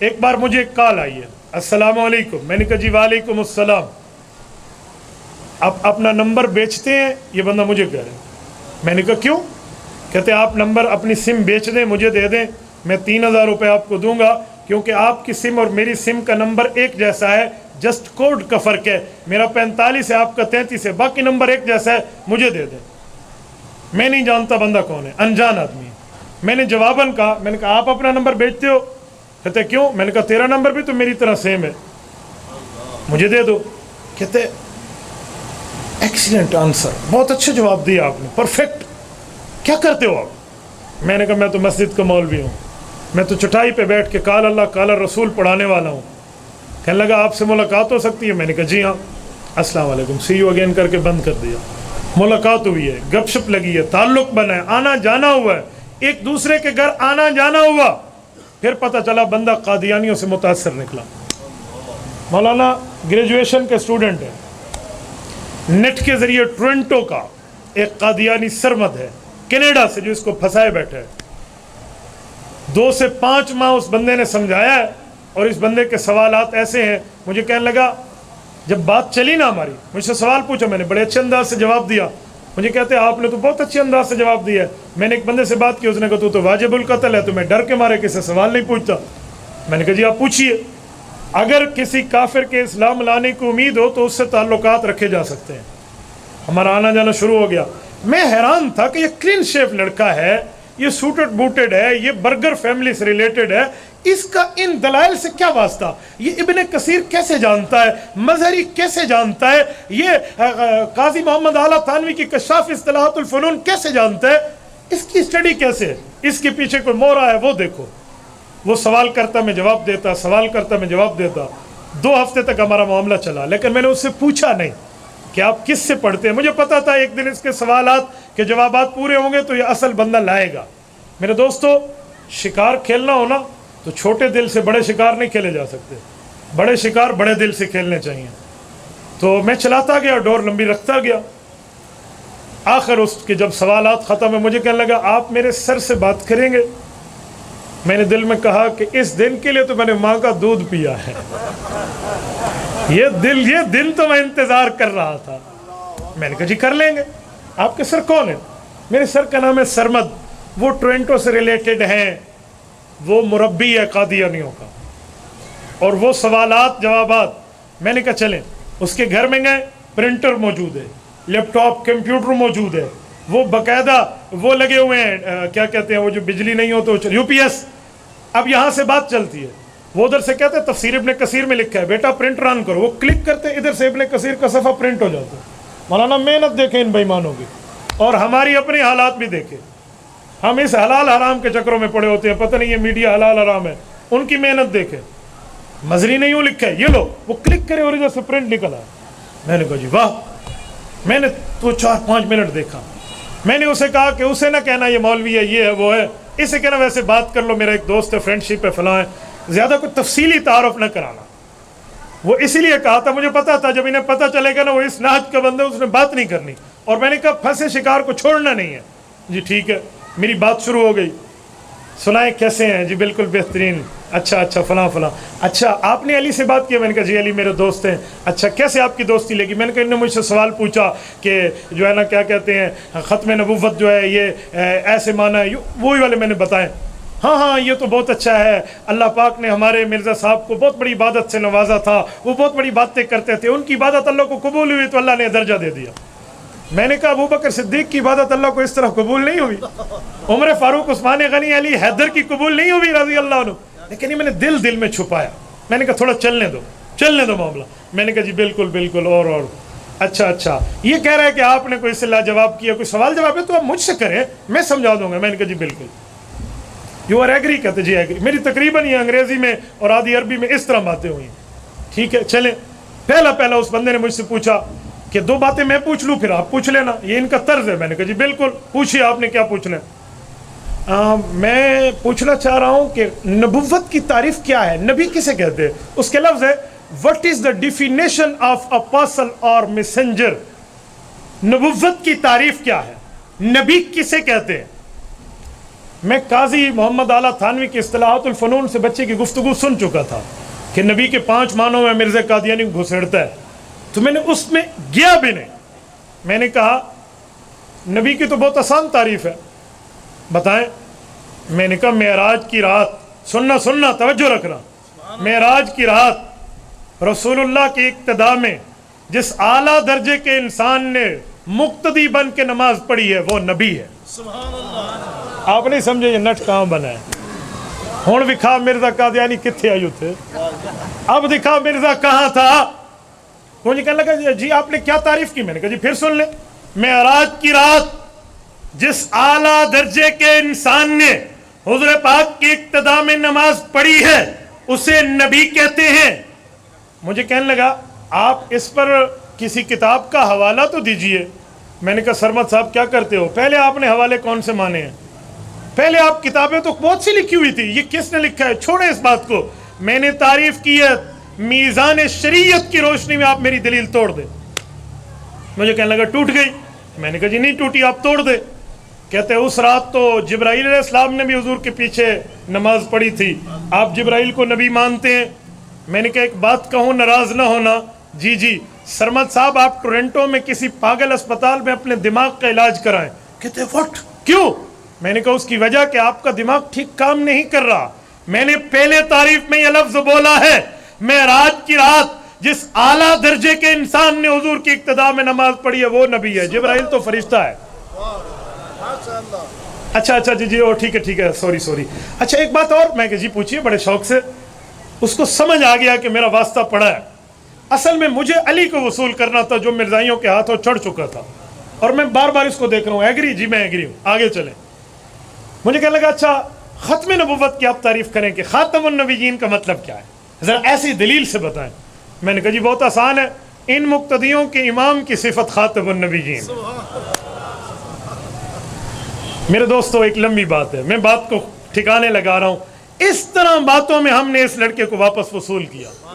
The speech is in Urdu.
ایک بار مجھے ایک کال آئی ہے، السلام علیکم، میں نے کہا جی وعلیکم السلام، آپ اپنا نمبر بیچتے ہیں؟ یہ بندہ مجھے کہہ رہے ہیں۔ میں نے کہا کیوں؟ کہتے آپ نمبر اپنی سم بیچ دیں، مجھے دے دیں، میں 3000 روپے آپ کو دوں گا، کیونکہ آپ کی سم اور میری سم کا نمبر ایک جیسا ہے، جسٹ کوڈ کا فرق ہے، میرا 45 ہے، آپ کا 33 ہے، باقی نمبر ایک جیسا ہے، مجھے دے دیں۔ میں نہیں جانتا بندہ کون ہے، انجان آدمی ہے۔ میں نے جواباً کہا، میں نے کہا آپ اپنا نمبر بیچتے ہو؟ کہتے کیوں؟ میں نے کہا تیرا نمبر بھی تو میری طرح سیم ہے، مجھے دے دو۔ کہتے ایکسیلنٹ آنسر، بہت اچھا جواب دیا آپ نے، پرفیکٹ، کیا کرتے ہو آپ؟ میں نے کہا میں تو مسجد کا مولوی ہوں، میں تو چٹائی پہ بیٹھ کے قال اللہ قال رسول پڑھانے والا ہوں۔ کہنے لگا آپ سے ملاقات ہو سکتی ہے؟ میں نے کہا جی ہاں، السلام علیکم، سی یو اگین کر کے بند کر دیا۔ ملاقات ہوئی ہے، گپ شپ لگی ہے، تعلق بنا ہے، آنا جانا ہوا ہے، ایک دوسرے کے گھر آنا جانا ہوا، پھر پتہ چلا بندہ قادیانیوں سے متاثر نکلا۔ مولانا گریجویشن کے اسٹوڈنٹ ہے، نیٹ کے ذریعے ٹورنٹو کا ایک قادیانی سرمد ہے کینیڈا سے جو اس کو پھنسائے بیٹھے ہے۔ 2 سے 5 ماہ اس بندے نے سمجھایا ہے، اور اس بندے کے سوالات ایسے ہیں، مجھے کہنے لگا جب بات چلی نا ہماری، مجھ سے سوال پوچھا، میں نے بڑے اچھے انداز سے جواب دیا۔ مجھے کہتے ہیں آپ نے تو بہت اچھے انداز سے جواب دیا ہے۔ میں نے ایک بندے سے بات کی، اس نے کہا تو واجب القتل ہے، تو میں ڈر کے مارے کسی سے سوال نہیں پوچھتا۔ میں نے کہا جی آپ پوچھیے، اگر کسی کافر کے اسلام لانے کی امید ہو تو اس سے تعلقات رکھے جا سکتے ہیں۔ ہمارا آنا جانا شروع ہو گیا۔ میں حیران تھا کہ یہ کلین شیف لڑکا ہے، یہ سوٹڈ بوٹڈ ہے، یہ برگر فیملی سے ریلیٹڈ ہے، اس کا ان دلائل سے کیا واسطہ؟ یہ ابن کثیر کیسے جانتا ہے؟ مظہری کیسے جانتا ہے؟ یہ قاضی محمد اعلیٰ تھانوی کی کشاف اصطلاحات الفنون کیسے جانتا ہے؟ اس کی اسٹڈی کیسے ہے؟ اس کے پیچھے کوئی مورا ہے وہ دیکھو۔ وہ سوال کرتا میں جواب دیتا، سوال کرتا میں جواب دیتا۔ 2 ہفتے تک ہمارا معاملہ چلا، لیکن میں نے اس سے پوچھا نہیں کہ آپ کس سے پڑھتے ہیں۔ مجھے پتا تھا ایک دن اس کے سوالات کے جوابات پورے ہوں گے تو یہ اصل بندہ لائے گا۔ میرے دوستو، شکار کھیلنا ہونا تو چھوٹے دل سے بڑے شکار نہیں کھیلے جا سکتے، بڑے شکار بڑے دل سے کھیلنے چاہیے۔ تو میں چلاتا گیا، ڈور لمبی رکھتا گیا۔ آخر اس کے جب سوالات ختم ہوئے، مجھے کہنے لگا آپ میرے سر سے بات کریں گے؟ میں نے دل میں کہا کہ اس دن کے لیے تو میں نے ماں کا دودھ پیا ہے، یہ دن تو میں انتظار کر رہا تھا۔ میں نے کہا جی کر لیں گے۔ آپ کے سر کون ہے؟ میرے سر کا نام ہے سرمد، وہ ٹورنٹو سے ریلیٹڈ ہیں، وہ مربی ہے قادیانیوں کا، اور وہ سوالات جوابات۔ میں نے کہا چلیں۔ اس کے گھر میں گئے، پرنٹر موجود ہے، لیپ ٹاپ کمپیوٹر موجود ہے، وہ باقاعدہ وہ لگے ہوئے ہیں، کیا کہتے ہیں وہ جو بجلی نہیں ہو تو یو پی ایس۔ اب یہاں سے بات چلتی ہے، وہ ادھر سے کہتے ہیں تفسیر ابن کثیر میں لکھا ہے، بیٹا پرنٹر آن کرو، وہ کلک کرتے ہیں، ادھر سے ابن کثیر کا صفحہ پرنٹ ہو جاتا ہے۔ مولانا محنت دیکھیں ان بےایمانوں کی، اور ہماری اپنی حالات بھی دیکھیں۔ ہم اس حلال حرام کے چکروں میں پڑے ہوتے ہیں، پتہ نہیں یہ میڈیا حلال حرام ہے، ان کی محنت دیکھیں۔ مظہری نے یوں لکھا ہے، یہ لو، وہ کلک کرے اور ادھر سے پرنٹ نکلا۔ میں نے کہا جی واہ۔ میں نے تو 4-5 منٹ دیکھا۔ میں نے اسے کہا کہ اسے نہ کہنا یہ مولوی ہے، یہ ہے وہ ہے، اسے کہنا ویسے بات کر لو، میرا ایک دوست ہے، فرینڈ شپ ہے، فلاں ہے، زیادہ کوئی تفصیلی تعارف نہ کرانا۔ وہ اسی لیے کہا تھا، مجھے پتا تھا جب انہیں پتہ چلے گا نا وہ اس ناج کا بندہ، اس نے بات نہیں کرنی۔ اور میں نے کہا پھنسے شکار کو چھوڑنا نہیں ہے۔ جی ٹھیک ہے، میری بات شروع ہو گئی۔ سنائیں کیسے ہیں؟ جی بالکل بہترین، اچھا فلاں فلاں، اچھا آپ نے علی سے بات کی؟ میں نے کہا جی علی میرے دوست ہیں۔ اچھا کیسے آپ کی دوستی لگی؟ میں نے کہا انہوں نے مجھ سے سوال پوچھا کہ جو ہے نا کیا کہتے ہیں ختم نبوت جو ہے یہ ایسے معنی ہے، وہی والے میں نے بتائے۔ ہاں یہ تو بہت اچھا ہے، اللہ پاک نے ہمارے مرزا صاحب کو بہت بڑی عبادت سے نوازا تھا، وہ بہت بڑی باتیں کرتے تھے، ان کی عبادت اللہ کو قبول ہوئی تو اللہ نے درجہ دے دیا۔ میں نے کہا ابو بکر صدیق کی عبادت اللہ کو اس طرح قبول نہیں ہوئی، عمر فاروق، عثمان غنی، علی حیدر کی قبول نہیں ہوئی رضی اللہ عنہ، لیکن یہ میں نے دل میں چھپایا۔ میں نے کہا تھوڑا چلنے دو معاملہ۔ میں نے کہا جی بالکل اور اچھا یہ کہہ رہا ہے کہ آپ نے کوئی اس سے لاجواب کیا، کوئی سوال جواب ہے تو آپ مجھ سے کریں، میں سمجھا دوں گا۔ میں نے کہا جی بالکل، یو آر ایگری؟ کہتے جی ایگری۔ میری تقریباً یہ انگریزی میں اور آدھی عربی میں اس طرح باتیں ہوئی۔ ٹھیک ہے چلیں۔ پہلا اس بندے نے مجھ سے پوچھا کہ 2 باتیں میں پوچھ لوں پھر آپ پوچھ لینا، یہ ان کا طرز ہے۔ میں نے کہا جی بالکل پوچھیے، آپ نے کیا پوچھنا ہے؟ میں پوچھنا چاہ رہا ہوں کہ نبوت کی تعریف کیا ہے، نبی کسے کہتے ہیں؟ اس کے لفظ ہے what is the definition of apostle اور میسنجر۔ نبوت کی تعریف کیا ہے، نبی کسے کہتے ہیں؟ میں قاضی محمد اعلیٰ تھانوی کی اصطلاحات الفنون سے بچے کی گفتگو سن چکا تھا کہ نبی کے 5 معنوں میں مرزا قادیانی کو گھسیڑتا ہے، تو میں نے اس میں گیا بھی نہیں. میں نے کہا نبی کی تو بہت آسان تعریف ہے، بتائیں. میں نے کہا معراج کی رات، سننا توجہ رکھنا، معراج کی رات رسول اللہ کی اقتداء میں جس اعلیٰ درجے کے انسان نے مقتدی بن کے نماز پڑھی ہے وہ نبی ہے. آپ نہیں سمجھے یہ نٹ کہاں بنا ہے؟ ہون دکھا مرزا قادیانی کتنے آئیو تھے، اب دکھا مرزا کہاں تھا. مجھے کہنے لگا جی آپ نے کیا تعریف کی؟ میں نے کہا جی پھر سن لیں. معراج کی رات جس اعلیٰ درجے کے انسان نے حضور پاک کی اقتداء میں نماز پڑھی ہے اسے نبی کہتے ہیں. مجھے کہنے لگا آپ اس پر کسی کتاب کا حوالہ تو دیجئے. میں نے کہا سرمد صاحب کیا کرتے ہو، پہلے آپ نے حوالے کون سے مانے ہیں؟ پہلے آپ کتابیں تو بہت سی لکھی ہوئی تھی، یہ کس نے لکھا ہے؟ چھوڑیں اس بات کو. میں نے تعریف کی ہے، میزان شریعت کی روشنی میں آپ میری دلیل توڑ دیں. مجھے کہنے لگا ٹوٹ گئی. میں نے کہا جی نہیں ٹوٹی، آپ توڑ دیں. کہتے اس رات تو جبرائیل علیہ السلام نے بھی حضور کے پیچھے نماز پڑھی تھی، آپ جبرائیل کو نبی مانتے ہیں. میں نے کہا ایک بات کہوں ناراض نہ ہونا. جی سرمد صاحب آپ ٹورنٹو میں کسی پاگل اسپتال میں اپنے دماغ کا علاج کرائیں. کہتے وٹ کیوں؟ میں نے کہا اس کی وجہ کہ آپ کا دماغ ٹھیک کام نہیں کر رہا. میں نے پہلے تعریف میں یہ لفظ بولا ہے، معراج کی رات جس اعلیٰ درجے کے انسان نے حضور کی اقتداء میں نماز پڑھی ہے وہ نبی ہے. جبرائیل تو فرشتہ ہے. اچھا جی ٹھیک ہے سوری. اچھا ایک بات اور، میں کہ جی پوچھیے بڑے شوق سے. اس کو سمجھ آ گیا کہ میرا واسطہ پڑا ہے. اصل میں مجھے علی کو وصول کرنا تھا جو مرزائیوں کے ہاتھوں چڑھ چکا تھا، اور میں بار بار اس کو دیکھ رہا ہوں. ایگری؟ جی میں ایگری ہوں، آگے چلیں. مجھے کہنے لگا اچھا ختم نبوت کی آپ تعریف کریں کہ خاتم النبیین کا مطلب کیا ہے، ذرا ایسی دلیل سے بتائیں. میں نے کہا جی بہت آسان ہے، ان مقتدیوں کے امام کی صفت خاتم النبیین. میرے دوستو ایک لمبی بات ہے، میں بات کو ٹھکانے لگا رہا ہوں. اس طرح باتوں میں ہم نے اس لڑکے کو واپس وصول کیا.